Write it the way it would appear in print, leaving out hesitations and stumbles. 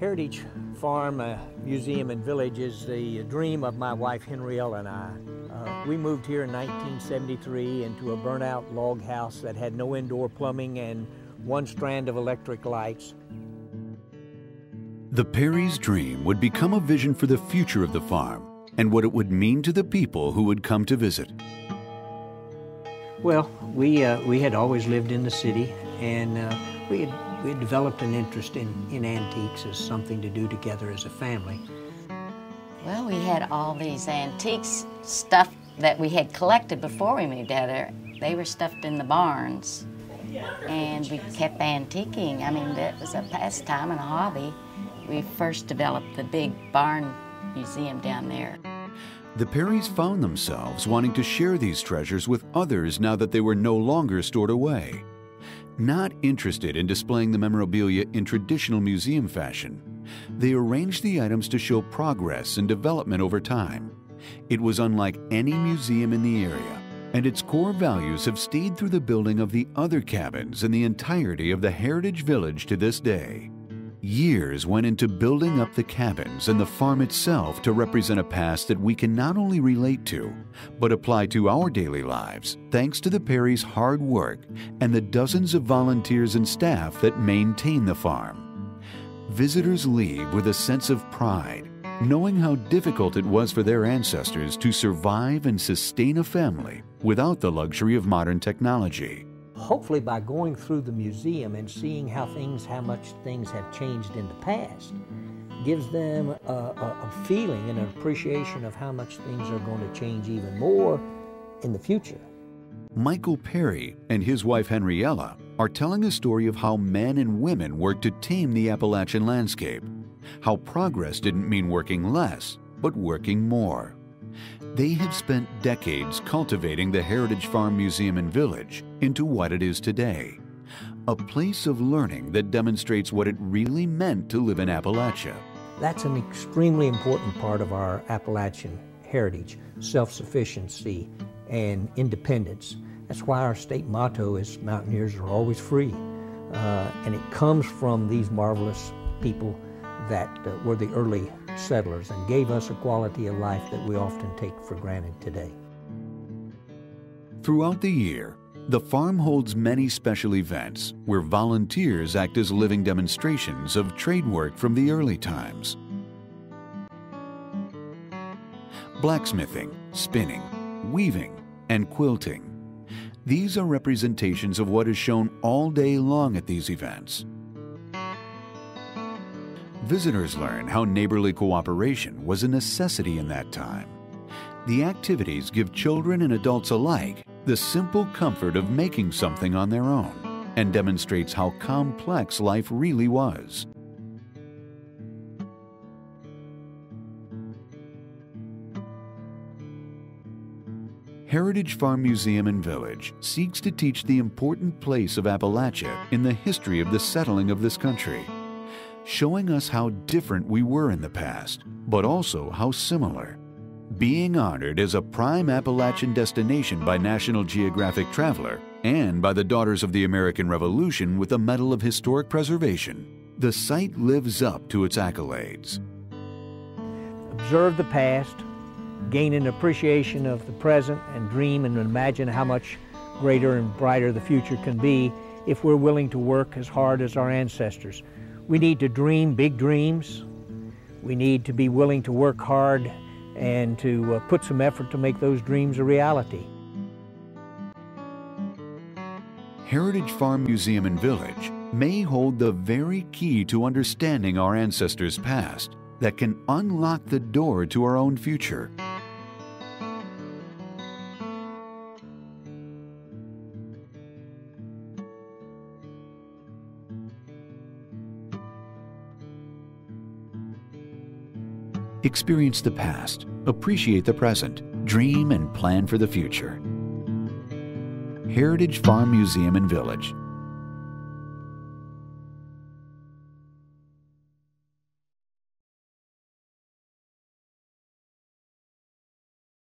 Heritage Farm Museum and Village is the dream of my wife Henriella and I. We moved here in 1973 into a burnt-out log house that had no indoor plumbing and one strand of electric lights. The Perrys' dream would become a vision for the future of the farm and what it would mean to the people who would come to visit. Well, we had always lived in the city, and we had developed an interest in antiques as something to do together as a family. Well, we had all these antiques stuff that we had collected before we moved out there. They were stuffed in the barns, and we kept antiquing. I mean, that was a pastime and a hobby. We first developed the big barn museum down there. The Perrys found themselves wanting to share these treasures with others now that they were no longer stored away. Not interested in displaying the memorabilia in traditional museum fashion, they arranged the items to show progress and development over time. It was unlike any museum in the area, and its core values have stayed through the building of the other cabins in the entirety of the Heritage Village to this day. Years went into building up the cabins and the farm itself to represent a past that we can not only relate to, but apply to our daily lives, thanks to the Perrys' hard work and the dozens of volunteers and staff that maintain the farm. Visitors leave with a sense of pride, knowing how difficult it was for their ancestors to survive and sustain a family without the luxury of modern technology. Hopefully by going through the museum and seeing how much things have changed in the past, gives them a feeling and an appreciation of how much things are going to change even more in the future. Michael Perry and his wife Henriella are telling a story of how men and women worked to tame the Appalachian landscape, how progress didn't mean working less, but working more. They have spent decades cultivating the Heritage Farm Museum and Village into what it is today, a place of learning that demonstrates what it really meant to live in Appalachia. That's an extremely important part of our Appalachian heritage, self-sufficiency and independence. That's why our state motto is "Mountaineers are always free." And it comes from these marvelous people that were the early settlers and gave us a quality of life that we often take for granted today. Throughout the year, the farm holds many special events where volunteers act as living demonstrations of trade work from the early times. Blacksmithing, spinning, weaving, and quilting. These are representations of what is shown all day long at these events. Visitors learn how neighborly cooperation was a necessity in that time. The activities give children and adults alike the simple comfort of making something on their own and demonstrates how complex life really was. Heritage Farm Museum and Village seeks to teach the important place of Appalachia in the history of the settling of this country, showing us how different we were in the past, but also how similar. Being honored as a prime Appalachian destination by National Geographic Traveler and by the Daughters of the American Revolution with a Medal of Historic Preservation, the site lives up to its accolades. Observe the past, gain an appreciation of the present, and dream and imagine how much greater and brighter the future can be if we're willing to work as hard as our ancestors. We need to dream big dreams. We need to be willing to work hard and to put some effort to make those dreams a reality. Heritage Farm Museum and Village may hold the very key to understanding our ancestors' past that can unlock the door to our own future. Experience the past, appreciate the present, dream and plan for the future. Heritage Farm Museum and Village,